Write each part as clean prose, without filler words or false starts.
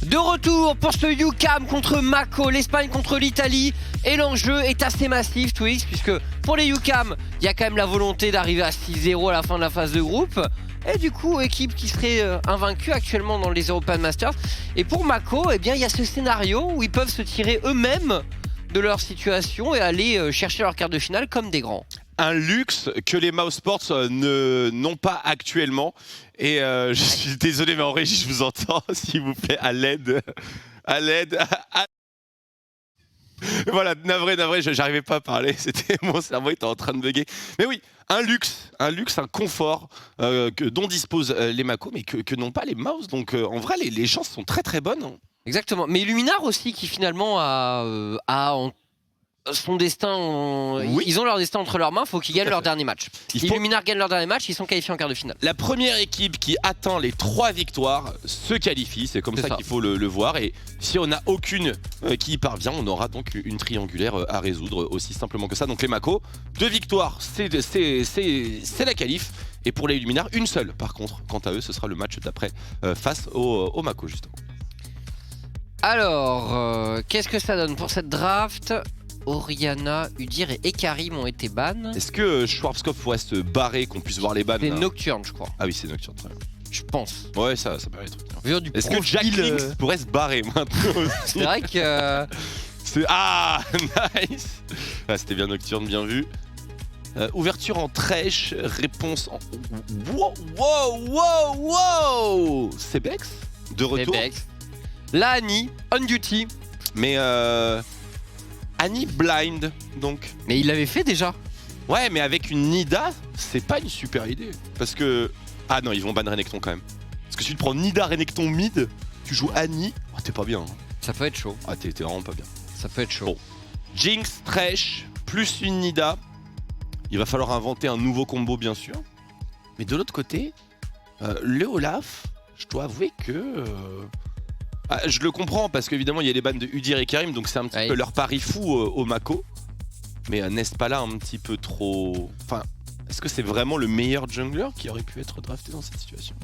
De retour pour ce UCAM contre Mako, l'Espagne contre l'Italie. Et l'enjeu est assez massif, Twix, puisque pour les UCAM, il y a quand même la volonté d'arriver à 6-0 à la fin de la phase de groupe. Et du coup, équipe qui serait invaincue actuellement dans les European Masters. Et pour Mako, eh bien, il y a ce scénario où ils peuvent se tirer eux-mêmes de leur situation et aller chercher leur quart de finale comme des grands. Un luxe que les Mousesports n'ont pas actuellement. Et je suis désolé, mais en régie, je vous entends, s'il vous plaît, à l'aide. À l'aide. Voilà, navré, j'arrivais pas à parler, c'était mon cerveau était en train de bugger. Mais oui, un luxe, un confort dont disposent les Mako, mais que n'ont pas les Mouse. Donc en vrai, les chances sont très très bonnes. Exactement, mais Luminar aussi qui finalement a son destin, oui. Ils ont leur destin entre leurs mains, faut qu'ils gagnent leur dernier match. Si Luminar gagne leur dernier match, ils sont qualifiés en quart de finale. La première équipe qui atteint les 3 victoires se qualifie, c'est comme ça qu'il faut le voir. Et si on n'a aucune qui y parvient, on aura donc une triangulaire à résoudre, aussi simplement que ça. Donc les Mako, 2 victoires, c'est la qualif. Et pour les Luminar, une seule. Par contre, quant à eux, ce sera le match d'après face aux Mako, justement. Alors, qu'est-ce que ça donne pour cette draft ? Oriana, Udyr et Ekarim ont été ban. Est-ce que Schwarzkopf pourrait se barrer, qu'on puisse voir les bans? C'est Nocturne, je crois. Ah oui, c'est Nocturne, très bien. Je pense. Ouais, ça paraît être bien. Est-ce que Jack Links pourrait se barrer maintenant aussi? C'est vrai que... Ah, nice. Ah, c'était bien Nocturne, bien vu. Ouverture en trèche, réponse en... Wow Sebex de retour. Sebex. La Annie, on duty. Mais Annie blind, donc. Mais il l'avait fait déjà. Ouais, mais avec une Nida, c'est pas une super idée. Parce que... Ah non, ils vont ban Renekton quand même. Parce que si tu te prends Nida, Renekton mid, tu joues Annie, oh, t'es pas bien. Hein. Ça peut être chaud. Ah, t'es vraiment pas bien. Ça peut être chaud. Bon. Jinx, Thresh, plus une Nida. Il va falloir inventer un nouveau combo, bien sûr. Mais de l'autre côté, le Olaf, je dois avouer que... je le comprends, parce qu'évidemment, il y a les bans de Udyr et Karim, donc c'est un petit peu leur pari fou au Mako. Mais n'est-ce pas là un petit peu trop... Enfin, est-ce que c'est vraiment le meilleur jungler qui aurait pu être drafté dans cette situation?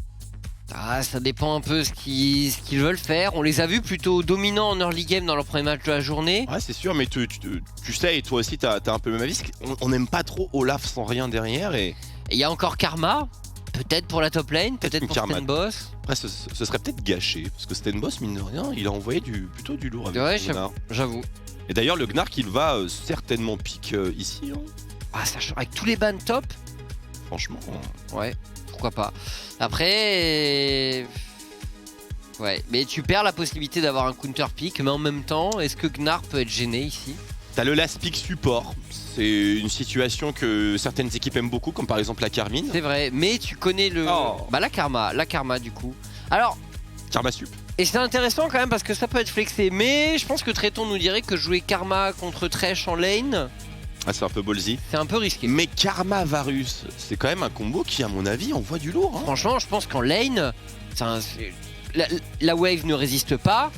Ah, ça dépend un peu ce qu'ils veulent faire. On les a vus plutôt dominants en early game dans leur premier match de la journée. Ouais, c'est sûr, mais tu sais, et toi aussi, t'as un peu le même avis. On n'aime pas trop Olaf sans rien derrière. Et il y a encore Karma, peut-être pour la top lane, peut-être pour Stenboss. Après, ce serait peut-être gâché, parce que Stenboss, mine de rien, il a envoyé plutôt du lourd avec le Gnar. J'avoue. Et d'ailleurs, le Gnar qu'il va certainement pick ici. Hein. Ah, ça change. Avec tous les bans top. Franchement. Ouais, pourquoi pas. Après... Ouais, mais tu perds la possibilité d'avoir un counter pick, mais en même temps, est-ce que Gnar peut être gêné ici? T'as le last pick support. C'est une situation que certaines équipes aiment beaucoup, comme par exemple la Carmine. C'est vrai, mais tu connais le... Bah la Karma du coup. Alors... Karma sup. Et c'est intéressant quand même parce que ça peut être flexé, mais je pense que Tréton nous dirait que jouer Karma contre Thresh en lane... Ah, c'est un peu ballsy. C'est un peu risqué. Mais Karma Varus, c'est quand même un combo qui, à mon avis, envoie du lourd. Hein. Franchement, je pense qu'en lane, la wave ne résiste pas.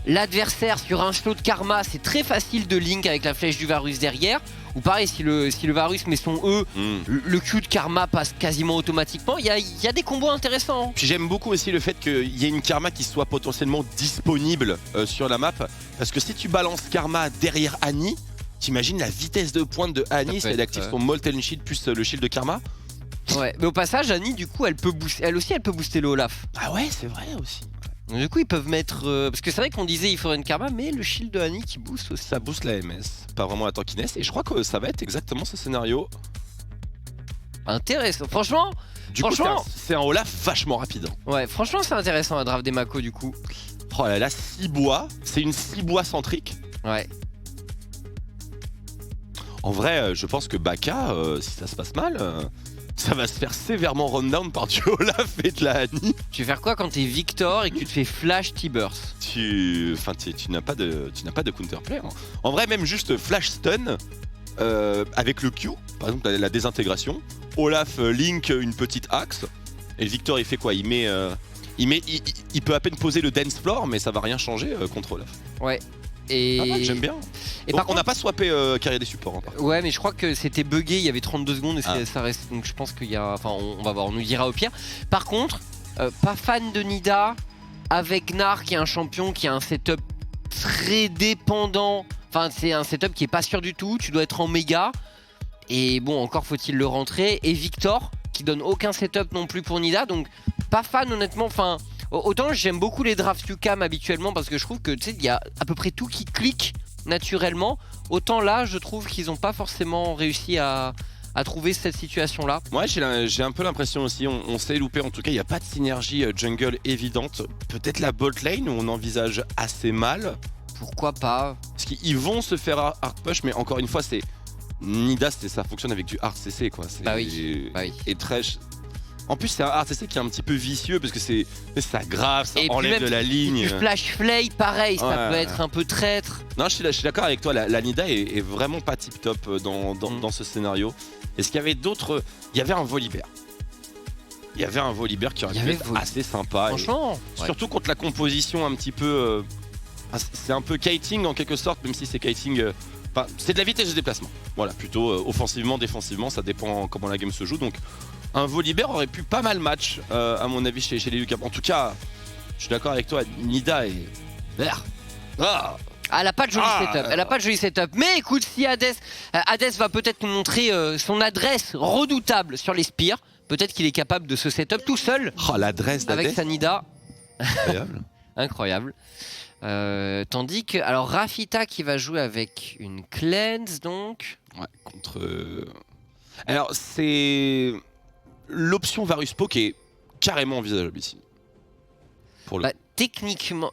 L'adversaire sur un slow de Karma, c'est très facile de link avec la flèche du Varus derrière. Ou pareil, si le Varus met son E, le Q de Karma passe quasiment automatiquement. Il y a des combos intéressants. Puis j'aime beaucoup aussi le fait qu'il y ait une Karma qui soit potentiellement disponible sur la map. Parce que si tu balances Karma derrière Annie, t'imagines la vitesse de pointe de Annie, c'est d'activer son Molten Shield plus le shield de Karma. Ouais, mais au passage, Annie, du coup, elle peut booster le Olaf. Ah ouais, c'est vrai aussi. Du coup, ils peuvent mettre... parce que c'est vrai qu'on disait il faudrait une Karma, mais le shield de Annie qui booste aussi. Ça booste la MS, pas vraiment la tankiness. Et je crois que ça va être exactement ce scénario. Intéressant. Franchement, c'est un Olaf vachement rapide. Hein. Ouais, franchement, c'est intéressant la draft des Mako du coup. Oh là là, 6 bois. C'est une 6 bois centrique. Ouais. En vrai, je pense que Baka, si ça se passe mal, ça va se faire sévèrement run down par du Olaf et de la Annie. Tu veux faire quoi quand t'es Victor et que tu te fais flash T-Burst? Tu n'as pas de counterplay. Hein. En vrai, même juste flash stun avec le Q, par exemple la désintégration. Olaf link une petite axe et le Victor il fait quoi? Il peut à peine poser le dance floor, mais ça va rien changer contre Olaf. Ouais. Et... j'aime bien. Et donc, on n'a pas swappé carrière des supports. Hein, ouais, mais je crois que c'était bugué, il y avait 32 secondes et ça reste. Donc je pense qu'il y a. Enfin, on va voir, on nous dira au pire. Par contre, pas fan de Nida. avec Gnar qui est un champion qui a un setup très dépendant. Enfin, c'est un setup qui est pas sûr du tout. Tu dois être en méga. Et bon, encore faut-il le rentrer. Et Victor, qui donne aucun setup non plus pour Nida. Donc, pas fan honnêtement. Enfin, autant j'aime beaucoup les drafts UCAM habituellement parce que je trouve que tu sais, il y a à peu près tout qui clique naturellement. Autant là, je trouve qu'ils n'ont pas forcément réussi à trouver cette situation-là. Ouais, j'ai un peu l'impression aussi, on s'est loupé. En tout cas, il n'y a pas de synergie jungle évidente. Peut-être la bot lane où on envisage assez mal. Pourquoi pas? Parce qu'ils vont se faire hard push, mais encore une fois, c'est Nida, ça fonctionne avec du hard CC quoi. Bah oui. Et Thresh. En plus, c'est un hard CC qui est un petit peu vicieux parce que ça grave, ça enlève de la ligne. Du flash flay, pareil, ça Ouais. peut être un peu traître. Non, je suis d'accord avec toi. La Nida est vraiment pas tip top dans ce scénario. Est-ce qu'il y avait d'autres? Il y avait un Volibear. Il y avait un Volibear qui aurait pu être assez sympa. Franchement, Surtout contre la composition un petit peu. C'est un peu kiting en quelque sorte, même si c'est kiting. Enfin, c'est de la vitesse de déplacement. Voilà, plutôt offensivement, défensivement, ça dépend comment la game se joue. Donc, un Volibear aurait pu pas mal match, à mon avis, chez les UCAM. En tout cas, je suis d'accord avec toi, Nida est. elle a pas de joli setup. Elle a pas de joli setup. Mais écoute, si Hades va peut-être nous montrer son adresse redoutable sur les spires. Peut-être qu'il est capable de ce setup tout seul. Oh, l'adresse d'Hades. Avec sa Nida. Incroyable. Incroyable. Tandis que, alors Rafita qui va jouer avec une cleanse donc. Ouais, contre. Alors, c'est l'option Varus Po qui est carrément envisageable ici. Pour le Techniquement,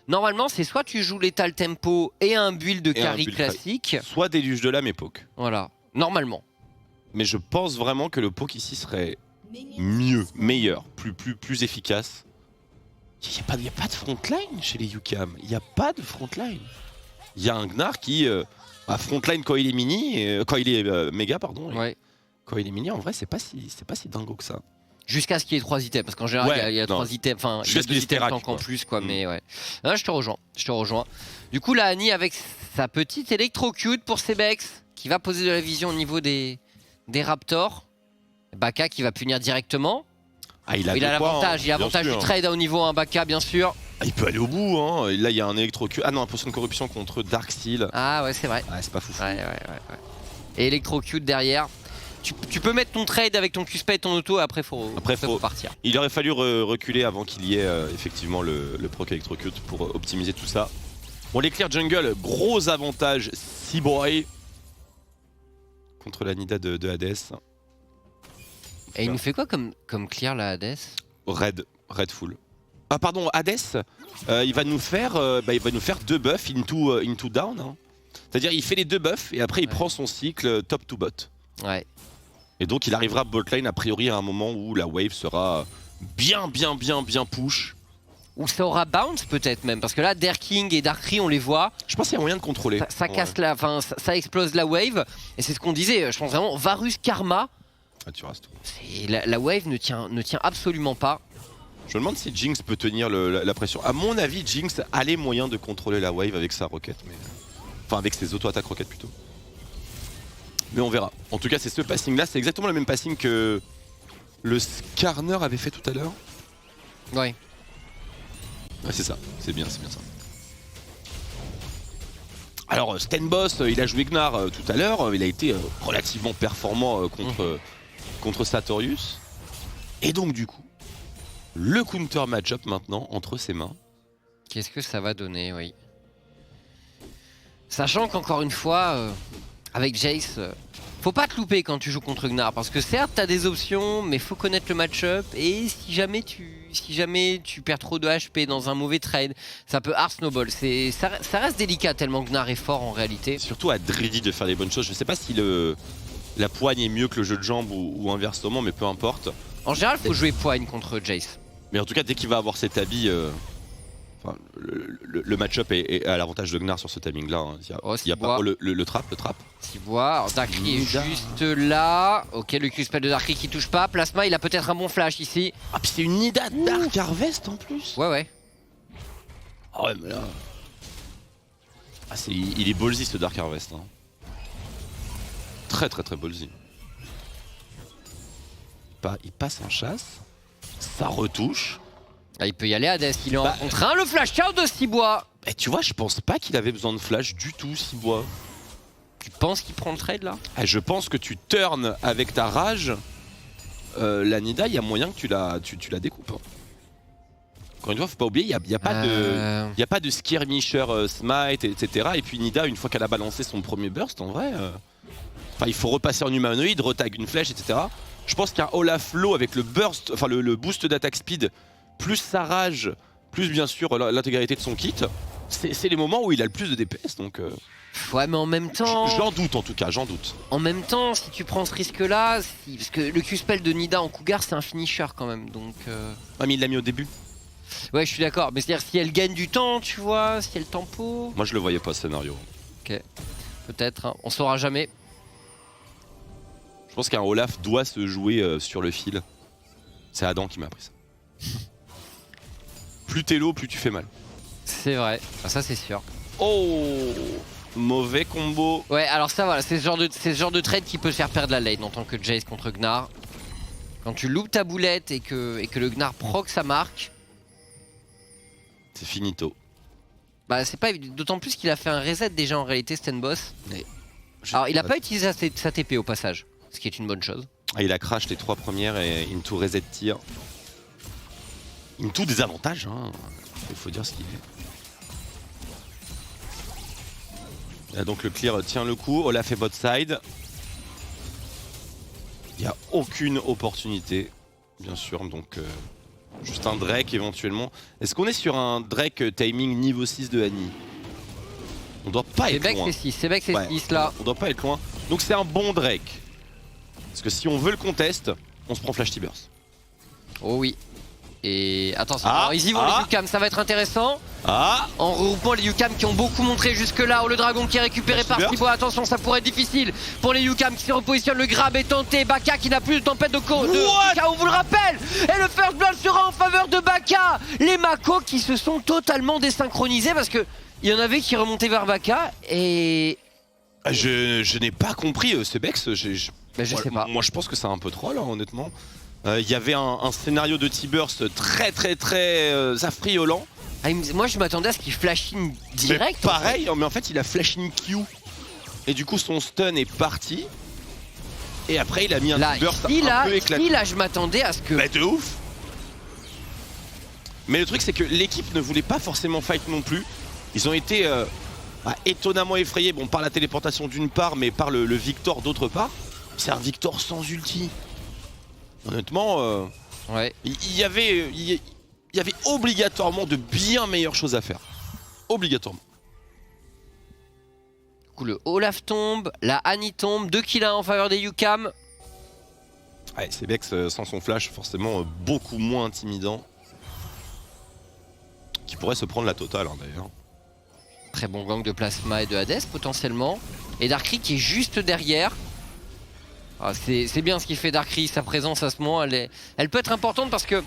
normalement, c'est soit tu joues l'étal tempo et un build de carry classique. Soit déluge de lame et poke. Voilà, normalement. Mais je pense vraiment que le poke ici serait mieux, meilleur, plus efficace. Il n'y a pas de frontline chez les UCAM. Il n'y a pas de frontline. Il y a un Gnar qui a frontline quand il est mini, quand il est méga, pardon. Ouais. Quand il est mini, en vrai, c'est pas si dingo que ça. Jusqu'à ce qu'il y ait 3 items, parce qu'en général, il y a 3 items, enfin, il y a 2 items tank en plus, quoi, mais ouais. Là, je te rejoins. Du coup, là, Annie, avec sa petite électrocute pour Sebex, qui va poser de la vision au niveau des Raptors. Baka qui va punir directement. Ah, il a l'avantage, il a l'avantage du trade au niveau 1 Baka, bien sûr. Ah, il peut aller au bout, hein. Là, il y a un électrocute. Ah non, un potion de corruption contre Darksteel. Ah ouais, c'est vrai. Ouais, c'est pas fou. Ouais. Et électrocute derrière. Tu peux mettre ton trade avec ton Q-Spell et ton auto, après faut partir. Il aurait fallu reculer avant qu'il y ait effectivement le proc électrocute pour optimiser tout ça. Bon, les clear jungle, gros avantage Seaboy contre la Nida de Hades. Et il nous fait quoi comme clear la Hades? Red full. Ah pardon, Hades, il va nous faire 2 buffs into down. Hein. C'est-à-dire il fait les 2 buffs et après il prend son cycle top to bot. Ouais. Et donc il arrivera bot lane a priori à un moment où la wave sera bien push. Ou ça aura bounce peut-être même, parce que là Derking et Darkrai on les voit. Je pense qu'il y a moyen de contrôler. Ça casse ça explose la wave. Et c'est ce qu'on disait, je pense vraiment Varus Karma. Ah, tu restes tout. La wave ne tient absolument pas. Je me demande si Jinx peut tenir la pression. À mon avis, Jinx a les moyens de contrôler la wave avec sa roquette. Enfin avec ses auto-attaques roquettes plutôt. Mais on verra. En tout cas, c'est ce passing là, c'est exactement le même passing que le Skarner avait fait tout à l'heure. Ouais. Ouais, c'est ça, c'est bien ça. Alors Stenboss, il a joué Gnar tout à l'heure, il a été relativement performant contre Sartorius. Et donc du coup, le counter match-up maintenant entre ses mains. Qu'est-ce que ça va donner, oui. Sachant qu'encore une fois, avec Jace, faut pas te louper quand tu joues contre Gnar, parce que certes t'as des options, mais faut connaître le match-up, et si jamais tu perds trop de HP dans un mauvais trade, ça peut hard snowball. Ça reste délicat tellement Gnar est fort en réalité. Surtout à Dreddy de faire les bonnes choses. Je sais pas si la poigne est mieux que le jeu de jambes ou inversement, mais peu importe. En général, faut jouer poigne contre Jace. Mais en tout cas, dès qu'il va avoir cet habit, le match-up est à l'avantage de Gnar sur ce timing-là. Hein. Il y a pas le trap. Sibois, alors Darkrai est juste là. Ok, le Q-spell de Darkrai qui touche pas. Plasma, il a peut-être un bon flash ici. Ah, puis c'est une Nida Dark Harvest en plus. Ouais. Ah ouais, mais là... Ah, il est ballsy ce Dark Harvest. Hein. Très ballsy. Il passe en chasse. Ça retouche. Ah, il peut y aller Hades, il est en contre 1, le flash out de Cibois. Et tu vois, je pense pas qu'il avait besoin de flash du tout, Cibois. Tu penses qu'il prend le trade là? Je pense que tu turns avec ta rage. La Nida, il y a moyen que tu la découpes. Hein. Encore une fois, faut pas oublier, il n'y a pas de skirmisher smite, etc. Et puis Nida, une fois qu'elle a balancé son premier burst, en vrai, il faut repasser en humanoïde, retag une flèche, etc. Je pense qu'un Olaf low avec le burst, enfin le boost d'attaque speed, plus sa rage, plus bien sûr l'intégralité de son kit, c'est les moments où il a le plus de DPS. Donc, ouais, mais en même temps. J'en doute en tout cas, j'en doute. En même temps, si tu prends ce risque-là, parce que le Q-spell de Nida en Cougar, c'est un finisher quand même, donc. Ouais, mais il l'a mis au début. Ouais, je suis d'accord. Mais c'est-à-dire si elle gagne du temps, tu vois, si elle tempo. Moi, je le voyais pas ce scénario. Ok, peut-être. Hein. On saura jamais. Je pense qu'un Olaf doit se jouer sur le fil. C'est Adam qui m'a appris ça. Plus t'es low, plus tu fais mal. C'est vrai. Ah, ça, c'est sûr. Oh, mauvais combo. Ouais, alors ça, voilà, c'est ce genre de trade qui peut faire perdre la lane en tant que Jace contre Gnar. Quand tu loupes ta boulette et que le Gnar proc sa marque. C'est finito. Bah, c'est pas évident. D'autant plus qu'il a fait un reset déjà en réalité, Stenboss. Mais alors, il a pas utilisé sa TP au passage, ce qui est une bonne chose. Ah, il a crash les 3 premières et into reset tir. Into des avantages, hein. Il faut dire ce qu'il est. Là, donc le clear tient le coup, Olaf fait bot side. Il n'y a aucune opportunité, bien sûr, donc juste un Drake éventuellement. Est-ce qu'on est sur un Drake timing niveau 6 de Annie? On doit pas être loin. C'est Beck, c'est 6 là. On doit pas être loin. Donc c'est un bon Drake. Parce que si on veut le contest, on se prend Flash T-Burst. Oh oui. Et attention, alors, ils y vont les Yukam, ça va être intéressant. En regroupant les Yukam qui ont beaucoup montré jusque là. Oh, le dragon qui est récupéré par Cibois. Attention, ça pourrait être difficile pour les Yukam qui se repositionnent. Le grab est tenté. Baka qui n'a plus de tempête de KO, on vous le rappelle. Et le first blood sera en faveur de Baka. Les Mako qui se sont totalement désynchronisés parce que il y en avait qui remontaient vers Baka et... Je n'ai pas compris ce Bex. Je sais pas. Moi je pense que c'est un peu trop là, honnêtement. Il y avait un scénario de T-Burst très affriolant. Moi je m'attendais à ce qu'il flash in direct. Mais pareil, mais en fait il a flash in Q. Et du coup son stun est parti. Et après il a mis un T-Burst un peu éclaté. Là je m'attendais à ce que... Bah de ouf. Mais le truc c'est que l'équipe ne voulait pas forcément fight non plus. Ils ont été étonnamment effrayés, bon par la téléportation d'une part, mais par le Victor d'autre part. C'est un Victor sans ulti. Honnêtement, il y avait obligatoirement de bien meilleures choses à faire. Obligatoirement. Du coup, le Olaf tombe, la Annie tombe, 2 kills en faveur des Yukam. Ouais, c'est Bex sans son flash, forcément beaucoup moins intimidant. Qui pourrait se prendre la totale hein, d'ailleurs. Très bon gang de Plasma et de Hades potentiellement. Et Darkrai qui est juste derrière. C'est bien ce qu'il fait Darkrai, sa présence à ce moment, elle peut être importante parce que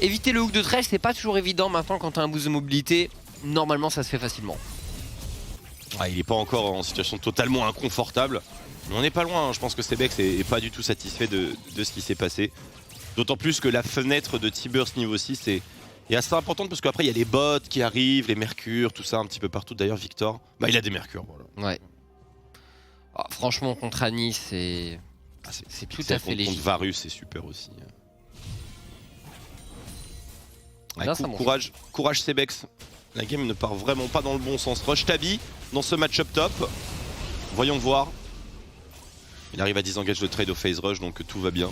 éviter le hook de trèche c'est pas toujours évident maintenant quand tu as un boost de mobilité. Normalement ça se fait facilement. Il n'est pas encore en situation totalement inconfortable. Mais on n'est pas loin, hein. Je pense que Sebex est pas du tout satisfait de ce qui s'est passé. D'autant plus que la fenêtre de T-Burst niveau 6 est assez importante parce qu'après il y a les bots qui arrivent, les mercures, tout ça un petit peu partout. D'ailleurs Victor, il a des mercures. Voilà. Ouais. Franchement contre Annie c'est tout à fait légitime. Contre Varus c'est super aussi. Courage Sebex. La game ne part vraiment pas dans le bon sens. Rush Tabi dans ce match-up top. Voyons voir. Il arrive à disengage le trade au phase rush donc tout va bien.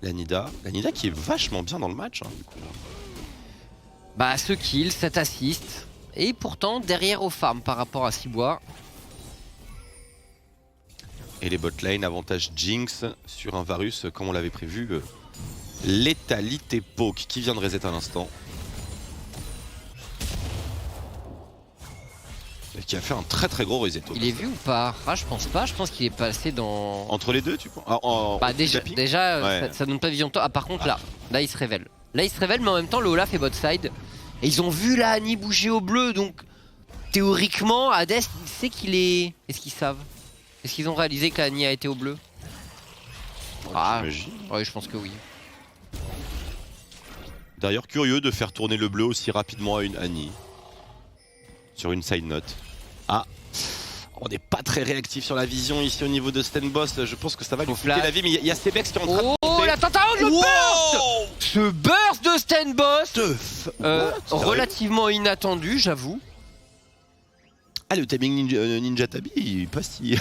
La Nida qui est vachement bien dans le match hein, du coup. Ce kill, 7 assists. Et pourtant derrière au farm par rapport à Cibois. Et les bot lane, avantage Jinx sur un Varus comme on l'avait prévu. Létalité poke qui vient de reset à l'instant. Et qui a fait un très gros reset. Il est vu ou pas? Je pense pas, je pense qu'il est passé dans... Entre les deux tu penses déjà ouais. ça donne pas vision de toi. Par contre là il se révèle. Là il se révèle mais en même temps le Olaf est bot side. Et ils ont vu la Annie bouger au bleu donc théoriquement Hades il sait qu'il est... Est-ce qu'ils savent? Est-ce qu'ils ont réalisé que la Annie a été au bleu? J'imagine. Ouais je pense que oui. D'ailleurs, curieux de faire tourner le bleu aussi rapidement à une Annie. Sur une side note. Ah, on n'est pas très réactif sur la vision ici au niveau de Stenboss. Je pense que ça va lui coûter la vie, mais il y a Sebex qui est en train de Oh, monter. la tentative, le burst! Ce burst de Stenboss relativement inattendu, j'avoue. Ah, le timing Ninja Tabi, il est pas si...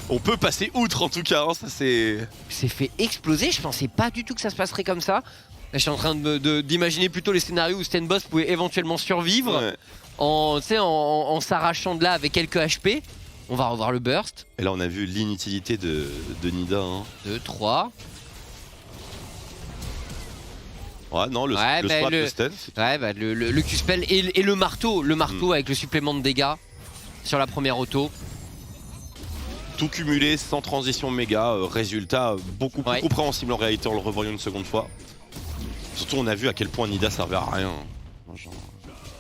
On peut passer outre en tout cas, hein, ça c'est... C'est fait exploser, je pensais pas du tout que ça se passerait comme ça. Là, je suis en train d'imaginer plutôt les scénarios où Stenboss pouvait éventuellement survivre Ouais. en s'arrachant de là avec quelques HP. On va revoir le burst. Et là on a vu l'inutilité de Nida. Hein. 2, 3. Ouais, non, le Ouais, bah, swap le- de Sten. Ouais, bah, le Q-spell et le marteau. Le marteau avec le supplément de dégâts sur la première auto. Tout cumulé, sans transition méga, résultat beaucoup plus compréhensible en réalité en le revoyant une seconde fois. Surtout on a vu à quel point Nida servait à rien. Genre...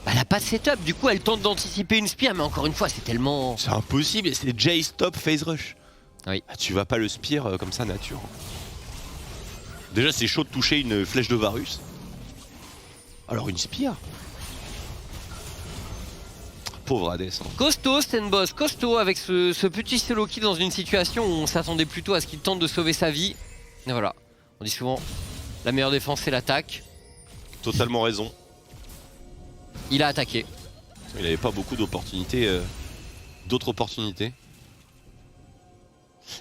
Elle a pas de setup, du coup elle tente d'anticiper une spear, mais encore une fois c'est tellement... C'est impossible, et c'est Jay stop phase rush. Oui. Ah, tu vas pas le spear comme ça nature. Déjà c'est chaud de toucher une flèche de Varus. Alors une spear. Pauvre Hades. Hein. Costaud Stenboss, costaud avec ce petit solo kill dans une situation où on s'attendait plutôt à ce qu'il tente de sauver sa vie. Et voilà, on dit souvent la meilleure défense c'est l'attaque. Totalement raison. Il a attaqué. Il avait pas beaucoup d'opportunités, d'autres opportunités.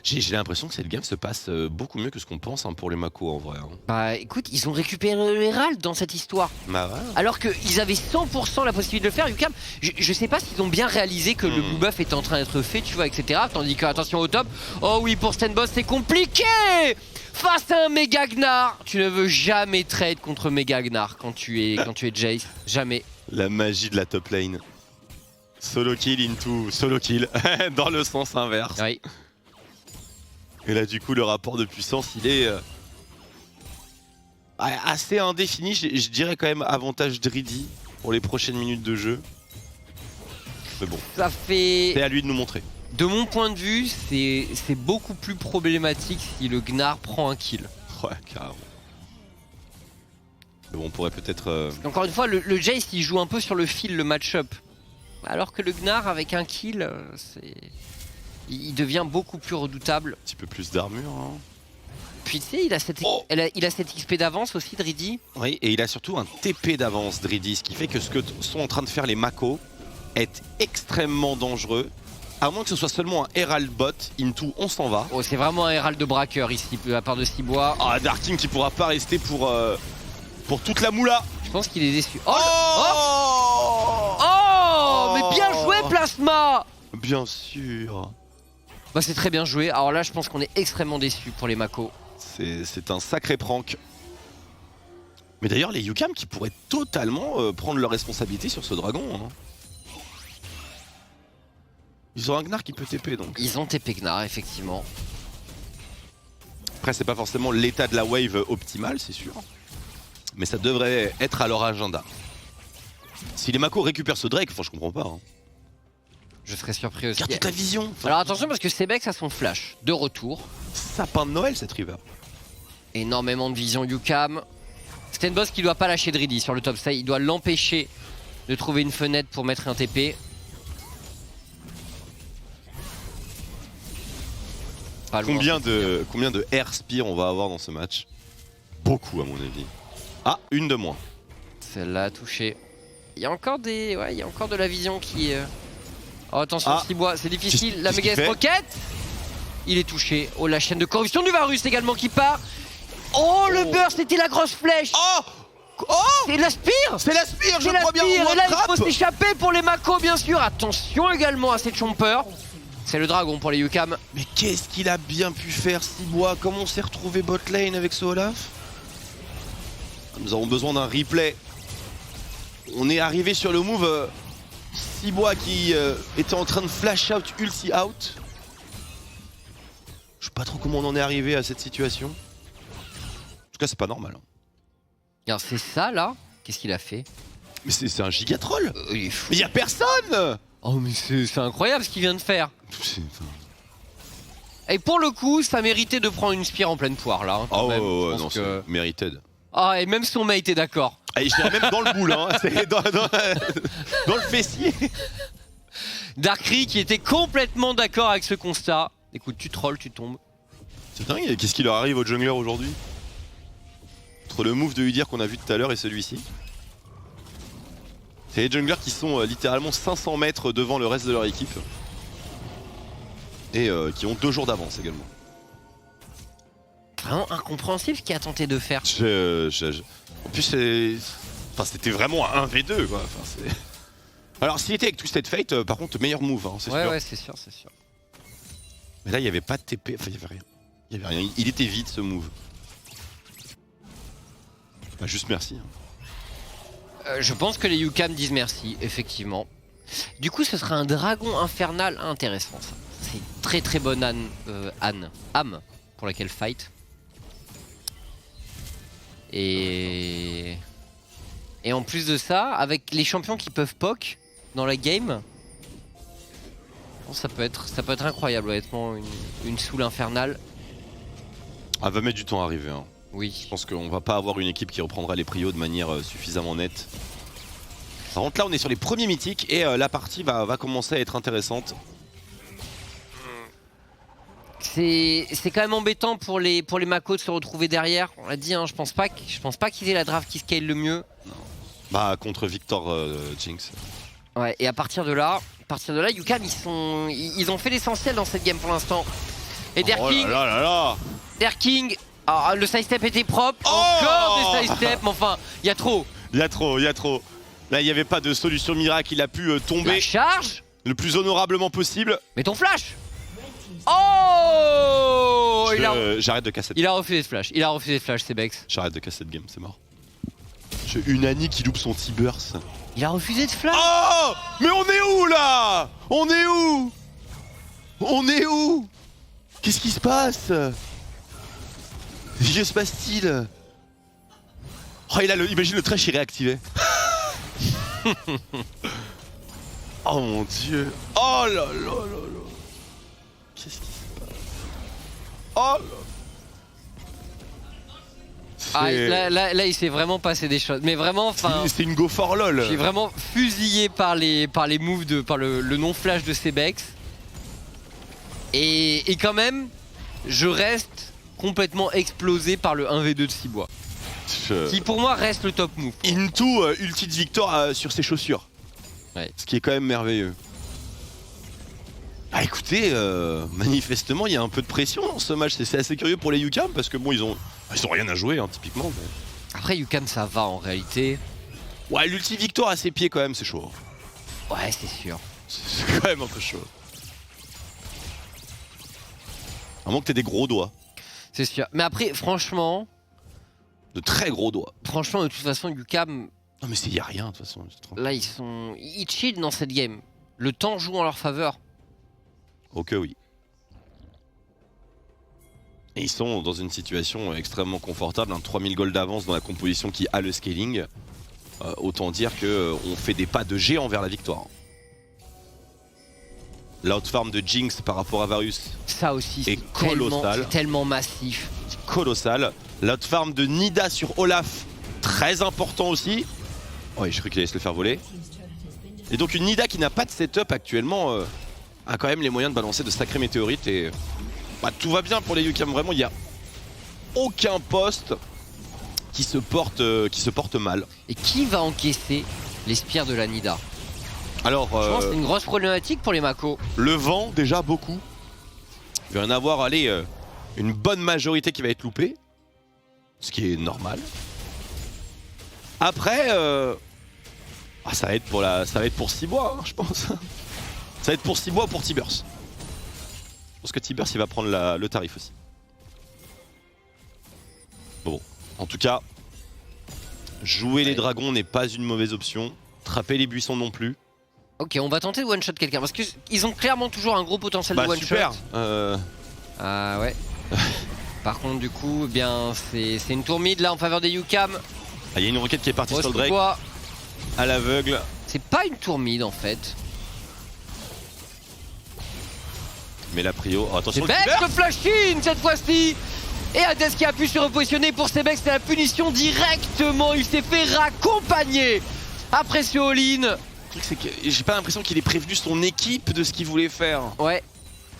J'ai l'impression que cette game se passe beaucoup mieux que ce qu'on pense hein, pour les Mako en vrai. Hein. Bah écoute, ils ont récupéré le Herald dans cette histoire. Bah ouais. Alors qu'ils avaient 100% la possibilité de le faire, Yukam, je sais pas s'ils ont bien réalisé que le blue buff était en train d'être fait, tu vois, etc. Tandis que, attention au top, oh oui, pour Stenboss c'est compliqué. Face à un méga Gnar, tu ne veux jamais trade contre méga Gnar quand tu es Jace, jamais. La magie de la top lane. Solo kill into solo kill, dans le sens inverse. Oui. Et là du coup le rapport de puissance il est assez indéfini, je dirais quand même avantage Dridi pour les prochaines minutes de jeu. Mais bon, Ça fait... c'est à lui de nous montrer. De mon point de vue, c'est beaucoup plus problématique si le Gnar prend un kill. Ouais, carrément. Mais bon, on pourrait peut-être... Encore une fois, le Jace il joue un peu sur le fil, le match-up. Alors que le Gnar avec un kill, il devient beaucoup plus redoutable. Un petit peu plus d'armure. Hein. Puis tu sais, il a cette XP d'avance aussi, Dridi. Oui, et il a surtout un TP d'avance, Dridi, ce qui fait que ce que sont en train de faire les Mako est extrêmement dangereux. À moins que ce soit seulement un Herald bot, into on s'en va. Oh, c'est vraiment un Herald de braqueur ici, à part de Cibois. Ah, Darking qui pourra pas rester pour toute la moula. Je pense qu'il est déçu. Oh, Mais bien joué, Plasma. Bien sûr. Bah c'est très bien joué. Alors là, je pense qu'on est extrêmement déçus pour les Mako. C'est un sacré prank. Mais d'ailleurs, les Yukam qui pourraient totalement prendre leur responsabilité sur ce dragon. Hein. Ils ont un Gnar qui peut TP donc. Ils ont TP Gnar, effectivement. Après, c'est pas forcément l'état de la wave optimal, c'est sûr. Mais ça devrait être à leur agenda. Si les Mako récupèrent ce Drake, enfin, je comprends pas. Hein. Je serais surpris aussi. Regarde toute la vision. Enfin, alors attention parce que Sebex a son flash de retour. sapin de Noël cette river. Énormément de vision Yukam. Stenboss qui doit pas lâcher Dridi sur le top side. Il doit l'empêcher de trouver une fenêtre pour mettre un TP. Pas loin, Combien de air spear on va avoir dans ce match? Beaucoup à mon avis. Ah, une de moins. Celle-là a touché. Il y a encore des. Ouais, il y a encore de la vision qui. Oh attention, Cibois, c'est difficile. La méga rocket. Il est touché. Oh, la chaîne de corruption du Varus également qui part. Oh, le burst, c'était la grosse flèche. Oh, c'est la spire. C'est la spire, je C'est la crois bien. spire. Et là, il faut s'échapper pour les Mako, bien sûr. Attention également à cette chomper. C'est le dragon pour les Yukam. Mais qu'est-ce qu'il a bien pu faire, Cibois? Comment on s'est retrouvé bot lane avec ce Olaf? Nous avons besoin d'un replay. On est arrivé sur le move Cibois qui était en train de flash out, ulti out. Je sais pas trop comment on en est arrivé à cette situation. En tout cas, c'est pas normal. Alors, c'est ça là. Qu'est-ce qu'il a fait? Mais c'est un giga troll. Il est fou. Mais y a personne. Oh, mais c'est incroyable ce qu'il vient de faire. Et pour le coup, ça méritait de prendre une spire en pleine poire là. Hein, oh, même. non, c'est mérited. Oh, et même son mate est d'accord. Ah, je dirais même dans le boule, hein. C'est dans le fessier. Darkry qui était complètement d'accord avec ce constat. Écoute, tu trolls, tu tombes. C'est dingue, qu'est-ce qui leur arrive au jungler aujourd'hui? Entre le move de Udyr qu'on a vu tout à l'heure et celui-ci. C'est les junglers qui sont littéralement 500 mètres devant le reste de leur équipe. Et qui ont 2 jours d'avance également. Vraiment incompréhensible ce qu'il a tenté de faire. En plus, c'était vraiment un 1v2 quoi. Enfin, alors, s'il était avec Twisted Fate, par contre, meilleur move, hein, c'est sûr. Ouais, c'est sûr, c'est sûr. Mais là, il n'y avait pas de TP, enfin, il n'y avait rien. Il y avait rien. Il était vide ce move. Bah, juste merci. Hein. Je pense que les UCAM disent merci, effectivement. Du coup, ce sera un dragon infernal intéressant, ça. C'est une très très bonne âme pour laquelle fight. Et en plus de ça, avec les champions qui peuvent poke dans la game, ça peut être incroyable, honnêtement, une soul infernale. Elle va mettre du temps à arriver. Hein. Oui. Je pense qu'on va pas avoir une équipe qui reprendra les prios de manière suffisamment nette. Par contre, là, on est sur les premiers mythiques et la partie va commencer à être intéressante. C'est quand même embêtant pour les Mako de se retrouver derrière. On l'a dit, hein, je pense pas qu'ils aient la draft qui scale le mieux. Non. Bah contre Victor Jinx. Ouais, et à partir de là, UCAM ils ont fait l'essentiel dans cette game pour l'instant. Et Derking, oh là là là. Derking, alors, le sidestep était propre, Oh encore des sidesteps, mais enfin, il y a trop. Il y a trop. Là, il n'y avait pas de solution miracle, il a pu tomber La charge, le plus honorablement possible. mais ton flash. Oh, j'arrête de casser. Il a refusé de flash, c'est Bex. J'arrête de casser cette game, c'est mort. J'ai une Annie qui loupe son T-Burst. Il a refusé de flash. Oh, mais on est où là? On est où? Qu'est-ce qui se passe? Que se passe-t-il? Oh, imagine le trash, il réactivait. Oh mon dieu. Oh là là là là. Qu'est-ce qui se passe? Oh là. Là, il s'est vraiment passé des choses. Mais vraiment, enfin. C'est une go for lol. J'ai vraiment fusillé par les moves par le non-flash de Cebex. Et quand même, je reste complètement explosé par le 1v2 de Cibois. Qui pour moi reste le top move. Into ulti de Victor sur ses chaussures. Ouais. Ce qui est quand même merveilleux. Ah écoutez, manifestement il y a un peu de pression dans ce match, c'est assez curieux pour les UCAM parce que bon ils ont rien à jouer hein, typiquement. Mais... Après UCAM ça va en réalité. Ouais l'ulti Victor à ses pieds quand même c'est chaud. Ouais c'est sûr. C'est quand même un peu chaud. À moins que t'aies des gros doigts. C'est sûr. Mais après franchement... De très gros doigts. Franchement de toute façon UCAM... Non mais y a rien de toute façon. Là ils chill dans cette game. Le temps joue en leur faveur. Ok oui. Et ils sont dans une situation extrêmement confortable, 3000 gold d'avance dans la composition qui a le scaling. Autant dire qu'on fait des pas de géant vers la victoire. L'outfarm de Jinx par rapport à Varus, ça aussi est colossal. C'est tellement massif. Colossal. L'outfarm de Nida sur Olaf, très important aussi. Ouais, je crois qu'il allait se le faire voler. Et donc une Nida qui n'a pas de setup actuellement a quand même les moyens de balancer de sacrés météorites et bah, tout va bien pour les UCAM. Vraiment, il n'y a aucun poste qui se porte mal. Et qui va encaisser les spires de la Nida? Alors, je pense que c'est une grosse problématique pour les Mako. Le vent, déjà beaucoup. Il va y en avoir, allez, une bonne majorité qui va être loupée. Ce qui est normal. Après, ça va être pour Cibois, hein, je pense. Ça va être pour Cibois ou pour T-Burst. Je pense que T-Burst il va prendre le tarif aussi. Bon, en tout cas, jouer les dragons n'est pas une mauvaise option. Trapper les buissons non plus. Ok, on va tenter de one-shot quelqu'un parce qu'ils ont clairement toujours un gros potentiel de one-shot. Super. Ah ouais. Par contre, du coup, eh bien, c'est une tour mid là en faveur des UCAM. Il y a une roquette qui est partie sur le Drake. À l'aveugle. C'est pas une tour mid en fait. Mais la prio. Oh, attention, c'est bête le flash in cette fois-ci. Et Hades qui a pu se repositionner pour Sebex, c'est la punition directement. Il s'est fait raccompagner après ce all-in. Le truc c'est que j'ai pas l'impression qu'il ait prévenu son équipe de ce qu'il voulait faire. Ouais,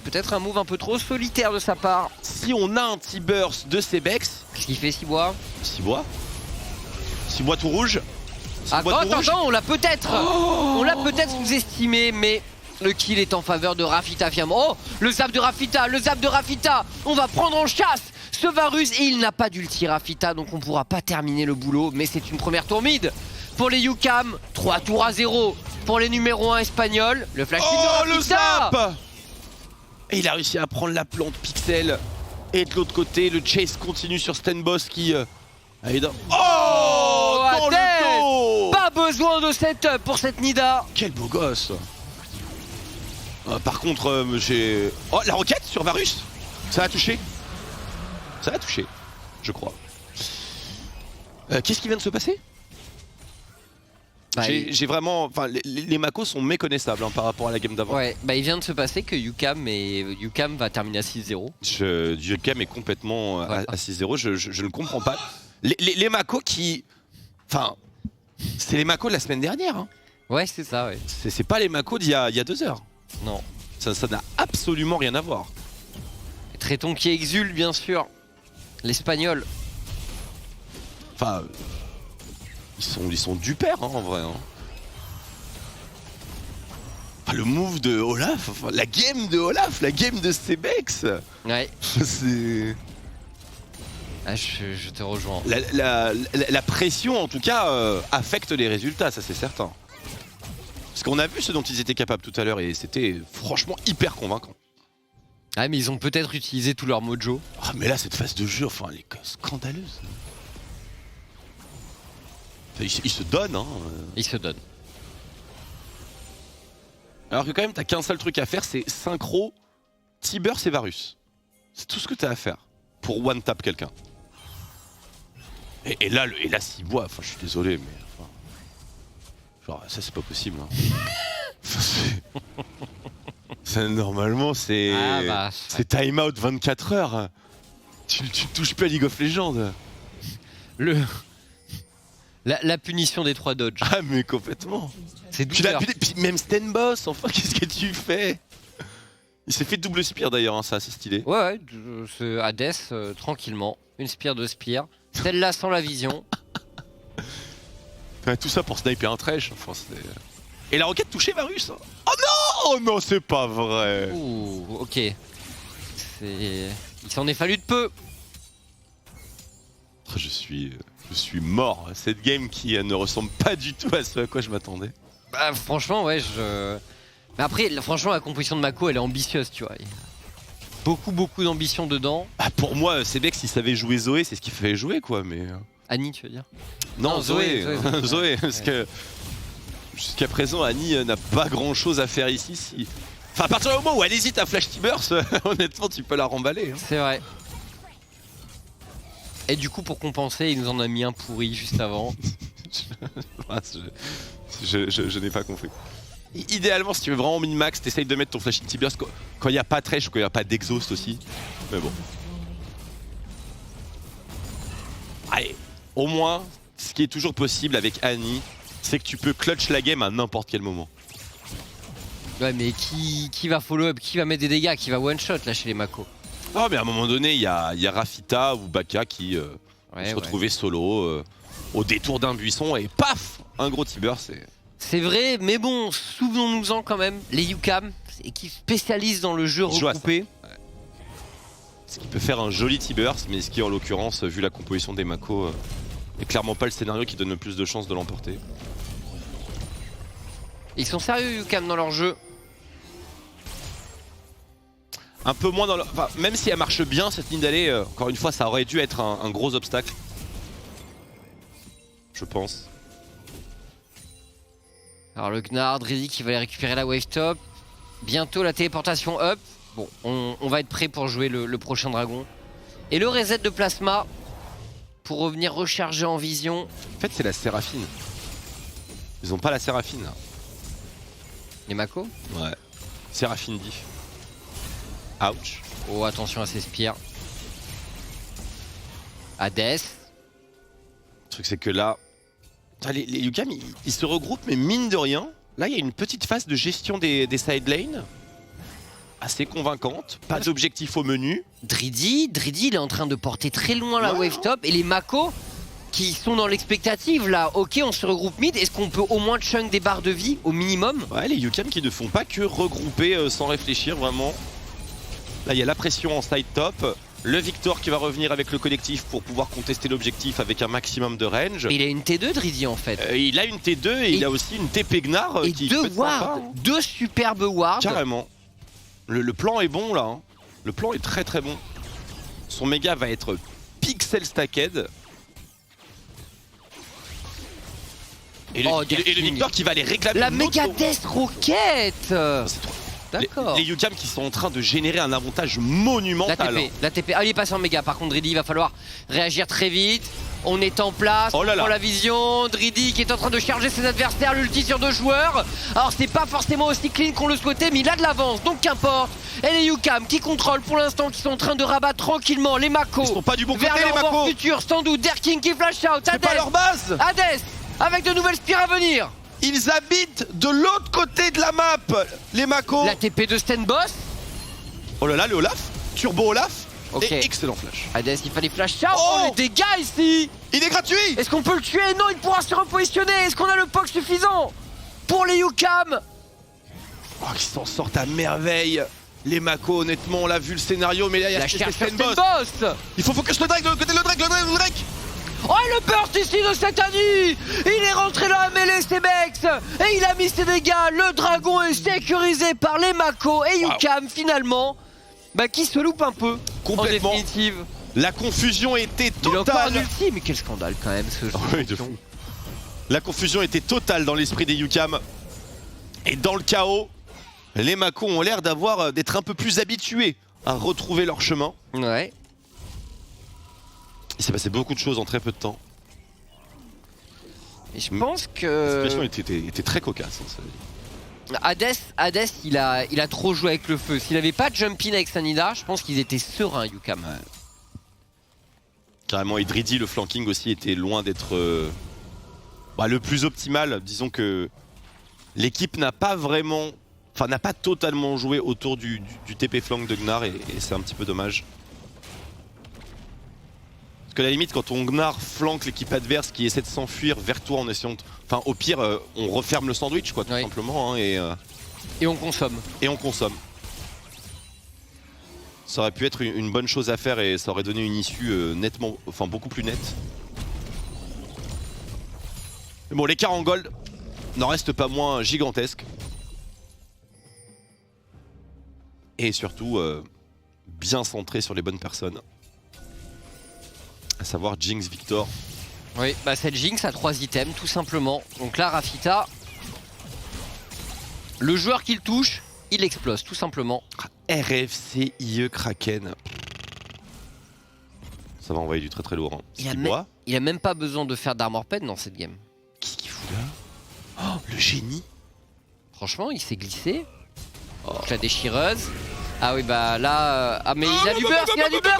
peut-être un move un peu trop solitaire de sa part. Si on a un T-Burst de Sebex, Qu'est-ce qu'il fait, Cibois? 6 bois tout rouge. Attends, on l'a peut-être On l'a peut-être sous-estimé, mais le kill est en faveur de Rafita Fiamma. Oh, le zap de Rafita. On va prendre en chasse ce Varus et il n'a pas d'ulti Rafita, donc on pourra pas terminer le boulot, mais c'est une première tour mid. Pour les UCAM, 3 tours à 0. Pour les numéros 1 espagnols, le flash kill de Rafita. Le zap. Et il a réussi à prendre la plante Pixel. Et de l'autre côté, le chase continue sur Stenboss qui... Oh, dans le dos. Pas besoin de setup pour cette Nida. Quel beau gosse. Par contre, j'ai... Oh, la roquette sur Varus. Ça a touché. Ça a touché, je crois. Qu'est-ce qui vient de se passer? J'ai vraiment... Enfin, les Mako sont méconnaissables par rapport à la game d'avant. Ouais, bah il vient de se passer que UCAM va terminer à 6-0. UCAM est complètement à 6-0, je ne comprends pas. Les Mako qui... Enfin, c'est les Mako de la semaine dernière. Hein. Ouais, c'est ça, ouais. C'est pas les Mako d'il y a 2 heures. Non. Ça n'a absolument rien à voir. Tréton qui exulte, bien sûr. L'espagnol. Enfin... Ils sont du père, hein, en vrai. Hein. Enfin, le move de Olaf, enfin, la game de Olaf, la game de Sebex. Ouais. C'est... Ah, je te rejoins. La pression, en tout cas, affecte les résultats, ça c'est certain. Parce qu'on a vu ce dont ils étaient capables tout à l'heure et c'était franchement hyper convaincant. Ah, mais ils ont peut-être utilisé tout leur mojo. Ah, mais là, cette phase de jeu, enfin, elle est scandaleuse. Il se donne, hein. Il se donne. Alors que quand même, t'as qu'un seul truc à faire, c'est synchro, T-Burst et Varus. C'est tout ce que t'as à faire pour one-tap quelqu'un. Et là, Cibois, enfin, je suis désolé, mais... Enfin, genre, ça, c'est pas possible. Hein. Normalement, c'est... Ah bah, c'est time out 24 heures. Tu touches plus à League of Legends. La punition des 3 dodges. Ah mais complètement. C'est Tu l'as doubleur. puis même Stenboss, enfin qu'est-ce que tu fais? Il s'est fait double spear d'ailleurs, hein, ça c'est stylé. Ouais, ce Hades, tranquillement. Une spear de spear. Celle-là sans la vision. Enfin, tout ça pour sniper un trèche. Enfin, et la roquette touchait Varus. Hein. Oh non! Oh non, c'est pas vrai. Ouh, ok. Il s'en est fallu de peu. Je suis mort. Cette game qui ne ressemble pas du tout à ce à quoi je m'attendais. Bah franchement, ouais, Mais après, franchement, la composition de Mako, elle est ambitieuse, tu vois. Il y a beaucoup d'ambition dedans. Bah, pour moi, Sebex, s'il savait jouer Zoé, c'est ce qu'il fallait jouer, quoi, mais... Annie, tu veux dire? Non, Zoé. Zoé. Zoé, parce que... Jusqu'à présent, Annie n'a pas grand-chose à faire ici. Enfin, à partir du moment où elle hésite à flash T-Burst, honnêtement, tu peux la remballer. Hein. C'est vrai. Et du coup, pour compenser, il nous en a mis un pourri juste avant. Je n'ai pas compris. Idéalement, si tu veux vraiment min-max, t'essayes de mettre ton flash T-Burst quand il n'y a pas de Thresh ou quand il n'y a pas d'exhaust aussi. Mais bon. Allez, au moins, ce qui est toujours possible avec Annie, c'est que tu peux clutch la game à n'importe quel moment. Ouais, mais qui va follow up? Qui va mettre des dégâts? Qui va one shot là chez les Mako? Oh, mais à un moment donné, il y a Rafita ou Baka qui se retrouvaient solo au détour d'un buisson et paf, un gros T-Burst. C'est vrai, mais bon, souvenons-nous-en quand même. Les UCAM, équipe spécialiste dans le jeu regroupé. Ouais. Ce qui peut faire un joli T-Burst, mais ce qui en l'occurrence, vu la composition des Mako, est clairement pas le scénario qui donne le plus de chances de l'emporter. Ils sont sérieux UCAM dans leur jeu. Un peu moins dans le... Enfin, même si elle marche bien cette ligne d'allée, encore une fois ça aurait dû être un gros obstacle. Je pense. Alors le Gnard, Drizzy qui va aller récupérer la wave top. Bientôt la téléportation up. Bon, on va être prêt pour jouer le prochain dragon. Et le reset de plasma pour revenir recharger en vision. En fait c'est la Séraphine. Ils ont pas la Séraphine là. Les Mako? Ouais. Séraphine diff. Ouch. Oh, attention à ces spires. Hades. Le truc c'est que là, les UCAM ils se regroupent, mais mine de rien, là il y a une petite phase de gestion des side lanes assez convaincante, pas d'objectif au menu. Driddy il est en train de porter très loin la Ouais. wave top et les Mako qui sont dans l'expectative là. Ok, on se regroupe mid, est-ce qu'on peut au moins chunk des barres de vie au minimum? Ouais, les UCAM qui ne font pas que regrouper sans réfléchir vraiment. Là il y a la pression en side top, le Victor qui va revenir avec le collectif pour pouvoir contester l'objectif avec un maximum de range. Et il a une T2 Driddy en fait. Il a une T2 et il a aussi une TP Gnar Et qui deux peut être sympa, wards, hein. deux superbes wards. Carrément. Le plan est bon là, hein. Le plan est très très bon. Son méga va être pixel stacked. Et le, Oh, et le Derking. Victor qui va les réclamer. La une autre Megadeth Rocket. C'est trop. D'accord. Les UCAM qui sont en train de générer un avantage La monumental. TP, hein. la TP. Ah, il est passé en méga. Par contre, Driddy, il va falloir réagir très vite. On est en place, Oh là on là. prend la vision. Driddy qui est en train de charger ses adversaires, l'ulti sur 2 joueurs. Alors, c'est pas forcément aussi clean qu'on le souhaitait, mais il a de l'avance, donc qu'importe. Et les UCAM qui contrôlent pour l'instant, qui sont en train de rabattre tranquillement les Mako. Ils sont pas du bon vers côté les leur bord Mako. futur, sans doute. Derking qui flash out. C'est pas leur base. Hades, avec de nouvelles spires à venir. Ils habitent de l'autre côté de la map, les Mako. La TP de Stenboss. Oh là là, le Olaf, Turbo Olaf. Ok. Et excellent flash. Hades, il fallait flash out. Oh, Oh, les dégâts ici. Il est gratuit. Est-ce qu'on peut le tuer? Non, il pourra se repositionner. Est-ce qu'on a le POC suffisant pour les UCAM? Oh, ils s'en sortent à merveille. Les Mako, honnêtement, on l'a vu le scénario, mais là il y a La ce cherche Stenboss. Stenboss. Il faut focus le Drake de l'autre côté, le Drake. Oh, et le burst ici de Satani. Il est rentré dans la mêlée, Stebex. Et il a mis ses dégâts. Le dragon est sécurisé par les Mako. Et Wow. UCAM, finalement, qui se loupe un peu. Complètement. En définitive. La confusion était Il a encore un totale. ulti, mais quel scandale quand même ce jeu. Oui, de fou. La confusion était totale dans l'esprit des UCAM. Et dans le chaos, les Mako ont l'air d'être un peu plus habitués à retrouver leur chemin. Ouais. Il s'est passé beaucoup de choses en très peu de temps. Et je pense La que situation était très cocasse. Hein, ça. Hades, il a trop joué avec le feu. S'il avait pas jump in avec Sanida, je pense qu'ils étaient sereins, UCAM. Carrément, et Driddy, le flanking aussi était loin d'être le plus optimal. Disons que l'équipe n'a pas vraiment, n'a pas totalement joué autour du TP flank de Gnar et c'est un petit peu dommage. Parce que à la limite, quand ton Gnar flanque l'équipe adverse qui essaie de s'enfuir vers toi en essayant de... Enfin, au pire, on referme le sandwich, quoi, tout Oui. simplement, hein, Et on consomme. et on consomme. Ça aurait pu être une bonne chose à faire et ça aurait donné une issue beaucoup plus nette. Mais bon, l'écart en gold n'en reste pas moins gigantesque. Et surtout, bien centré sur les bonnes personnes. À savoir Jinx, Victor. Oui, c'est le Jinx à 3 items, tout simplement. Donc là, Rafita, le joueur qu'il touche, il explose, tout simplement. RFC IE Kraken. Ça va envoyer du très très lourd. Hein. Il a même pas besoin de faire d'armor pen dans cette game. Qu'est-ce qu'il fout là? Oh, le génie. Franchement, il s'est glissé. La déchireuse. Ah oui, là... Ah mais il a du burst,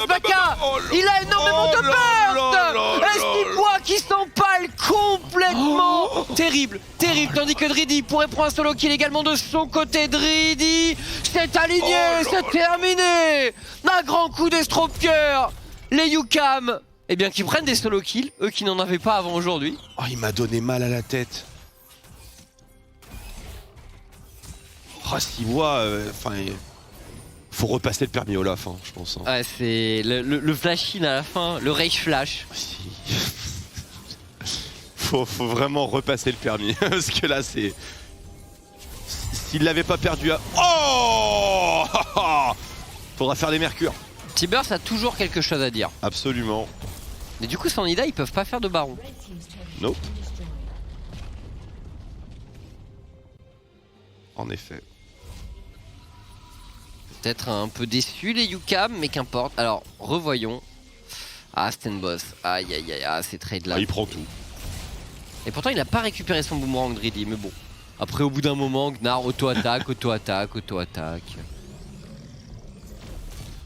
Baka. Il a énormément de burst. Esquipois qui s'empale complètement. Terrible, terrible. Tandis que Driddy pourrait prendre un solo kill également de son côté. Driddy, c'est aligné, c'est terminé. Un grand coup d'estropieur. Les UCAM, qui prennent des solo kills, eux qui n'en avaient pas avant aujourd'hui. Oh, il m'a donné mal à la tête. Oh, s'il voit... faut repasser le permis Olaf, hein, je pense. Hein. Ouais, c'est le flash-in à la fin, le rage flash. faut vraiment repasser le permis. Parce que là, c'est... S'il l'avait pas perdu à... Oh faudra faire des mercures. T-Burst a toujours quelque chose à dire. Absolument. Mais du coup, sans Nida, ils peuvent pas faire de baron. Nope. En effet. Peut-être un peu déçu les UCAM, mais qu'importe. Alors, revoyons. Ah, Stenboss. Aïe aïe aïe, c'est trade là. Ah, il prend tout. Et pourtant, il a pas récupéré son boomerang Driddy, mais bon. Après, au bout d'un moment, Gnar auto-attaque, auto-attaque, auto-attaque.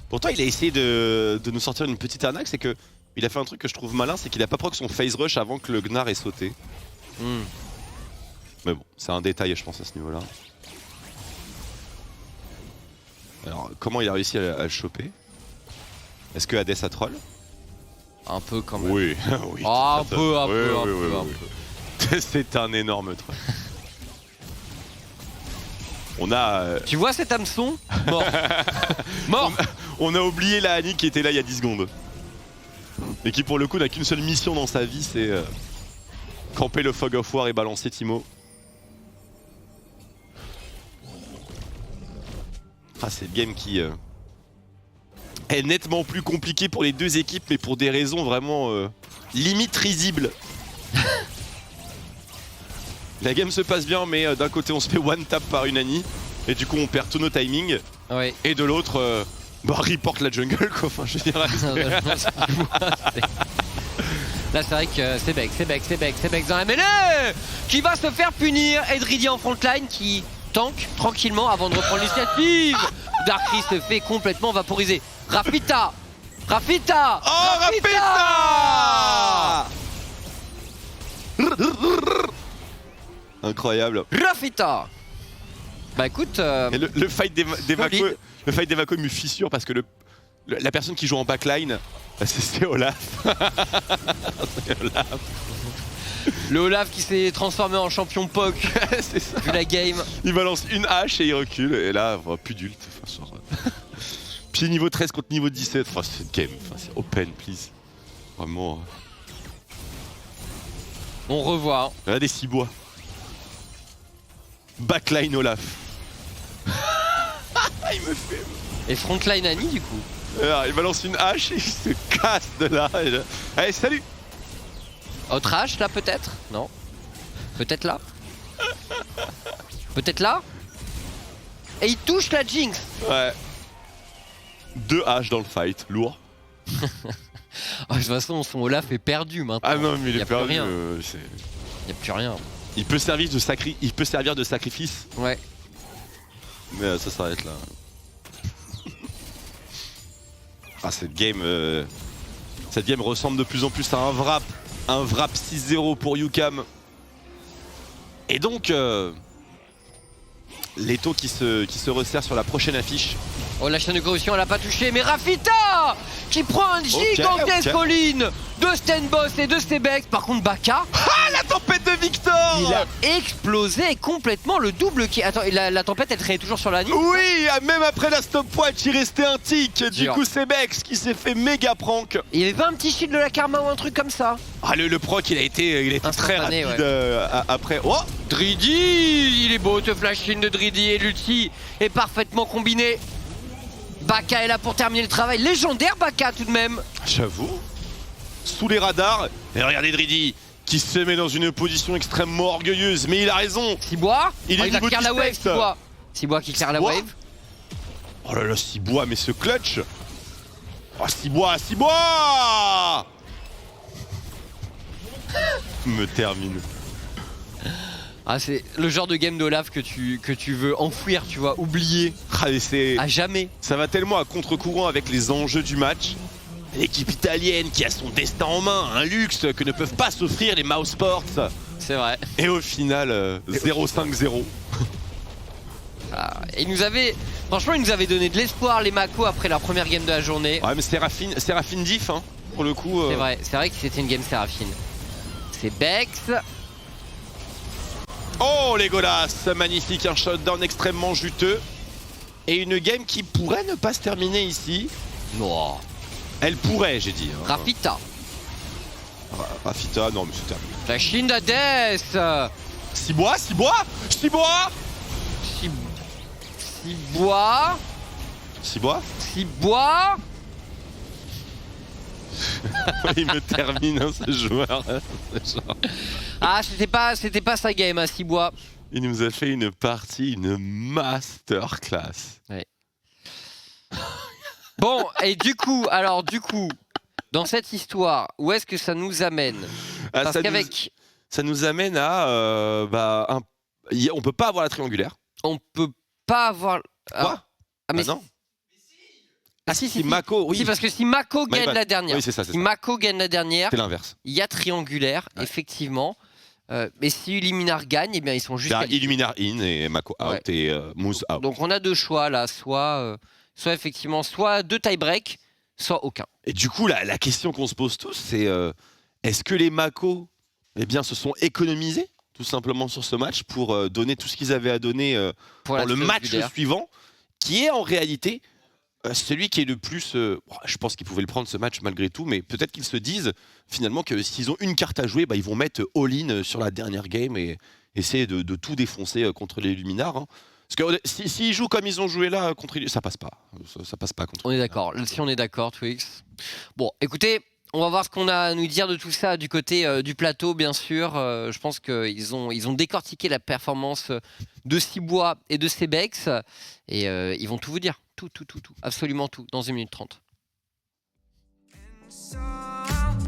Pourtant, il a essayé de nous sortir une petite arnaque, c'est que il a fait un truc que je trouve malin, c'est qu'il a pas proc son phase rush avant que le Gnar ait sauté. Mais bon, c'est un détail je pense à ce niveau-là. Alors comment il a réussi à le choper? Est-ce que Hades a troll? Un peu quand même. Oui, oui. Oh, un peu. C'est un énorme troll. On a... Tu vois cet hameçon? Mort. Mort. On a oublié la Annie qui était là il y a 10 secondes. Et qui pour le coup n'a qu'une seule mission dans sa vie, c'est camper le Fog of War et balancer Timo. Ah, c'est le game qui est nettement plus compliqué pour les deux équipes, mais pour des raisons vraiment limite risibles. La game se passe bien, mais d'un côté on se fait one tap par une Annie, et du coup on perd tous nos timings. Oui. Et de l'autre, bah report la jungle quoi, enfin je veux dire. Là c'est vrai que c'est Bex dans la mêlée qui va se faire punir. Et Dridy en frontline qui tank tranquillement avant de reprendre l'initiative. Darkrai se fait complètement vaporiser. Rafita. Oh Rafita Incroyable. Rafita. Bah écoute... Et le fight des Mako me fissure parce que la personne qui joue en backline, bah, c'est Olaf. C'est Olaf. Le Olaf qui s'est transformé en champion POC. C'est ça. Vu la game. Il balance une hache et il recule. Et là, plus d'ult. Pied niveau 13 contre niveau 17. Enfin, c'est game. Enfin, c'est open, please. Vraiment. On revoit. Regardez 6 bois. Backline Olaf. Il me fait. Et frontline Annie du coup. Alors, il balance une hache et il se casse de là. Allez, salut. Autre hache là peut-être? Non. Peut-être là. Peut-être là. Et il touche la Jinx. Ouais. 2 haches dans le fight, lourd. Oh, de toute façon son Olaf est perdu maintenant. Ah non mais il est perdu. Il n'y a plus rien. Il peut servir de sacrifice. Ouais. Mais ça s'arrête là. Ah cette game ressemble de plus en plus à un wrap. Un wrap 6-0 pour UCAM. Et donc Leto qui se resserre sur la prochaine affiche. Oh la chaîne de corruption elle a pas touché, mais Rafita qui prend un gigantesque all-in de Stenboss et de Stebex. Par contre Baka, Ah la tempête de Victor. il a explosé complètement le double qui... Attends, la tempête elle traînait toujours sur la ligne. Oui, même après la stopwatch il restait un tic. Du Dur. coup c'est Bex qui s'est fait méga prank. Il y avait pas un petit shield de la karma ou un truc comme ça? Ah le proc il a été très Instantané, rapide après. Oh Dridy, il est beau ce flash in de Dridy et l'ulti est parfaitement combiné. Baka est là pour terminer le travail. Légendaire Baka tout de même. J'avoue. Sous les radars. Et regardez Dridy qui se met dans une position extrêmement orgueilleuse. Mais il a raison. Cibois, Il est va niveau clair la wave. 17. Cibois qui claire la Cibois. wave. Oh là là, Cibois, mais ce clutch. Oh Cibois me termine. Ah c'est le genre de game d'Olaf que tu veux enfouir, tu vois, oublier Ah, mais c'est... à jamais. Ça va tellement à contre-courant avec les enjeux du match. L'équipe italienne qui a son destin en main, un luxe que ne peuvent pas s'offrir les Mouse Sports. C'est vrai. Et au final, 0-5-0. Ah, il nous avait donné de l'espoir les Mako après leur première game de la journée. Ouais mais Séraphine diff hein, pour le coup. C'est vrai que c'était une game Séraphine. C'est Bex. Oh Legolas, magnifique, un shutdown extrêmement juteux. Et une game qui pourrait ne pas se terminer ici. Non. Elle pourrait, j'ai dit. Hein. Rafita. Rafita, non mais c'est terminé. La Chine d'Hadès. Cibois Cibois. Cibois. Il me termine hein, ce joueur. Ah c'était pas sa game à Cibois. Il nous a fait une partie, une masterclass. Ouais. Bon et du coup, dans cette histoire, où est-ce que ça nous amène? Parce qu'avec... Ça nous amène à... on peut pas avoir la triangulaire. On peut pas avoir... Quoi? Ah mais non. Ah si, Mako, oui. Si, parce que si Mako gagne la dernière, oui, c'est ça, si Mako gagne la dernière, c'est l'inverse. il y a triangulaire, effectivement. Mais si Illuminar gagne, eh bien ils sont juste. Illuminar in et Mako out et Moose out. Donc on a deux choix là, soit effectivement, soit deux tie-break, soit aucun. Et du coup, la question qu'on se pose tous, c'est est-ce que les Mako se sont économisés tout simplement sur ce match pour donner tout ce qu'ils avaient à donner pour le match suivant, qui est en réalité celui qui est le plus... je pense qu'ils pouvaient le prendre ce match malgré tout, mais peut-être qu'ils se disent finalement que s'ils ont une carte à jouer, ils vont mettre all-in sur la dernière game et essayer de tout défoncer contre les Luminars. Hein. Parce que s'ils jouent comme ils ont joué là, contre ça passe pas. Ça passe pas contre. On est d'accord. Si on est d'accord, Twix. Bon, écoutez, on va voir ce qu'on a à nous dire de tout ça du côté du plateau, bien sûr. Je pense qu'ils ont décortiqué la performance de Cibois et de Sebex. Et ils vont tout vous dire. Tout. Absolument tout. Dans 1 minute 30.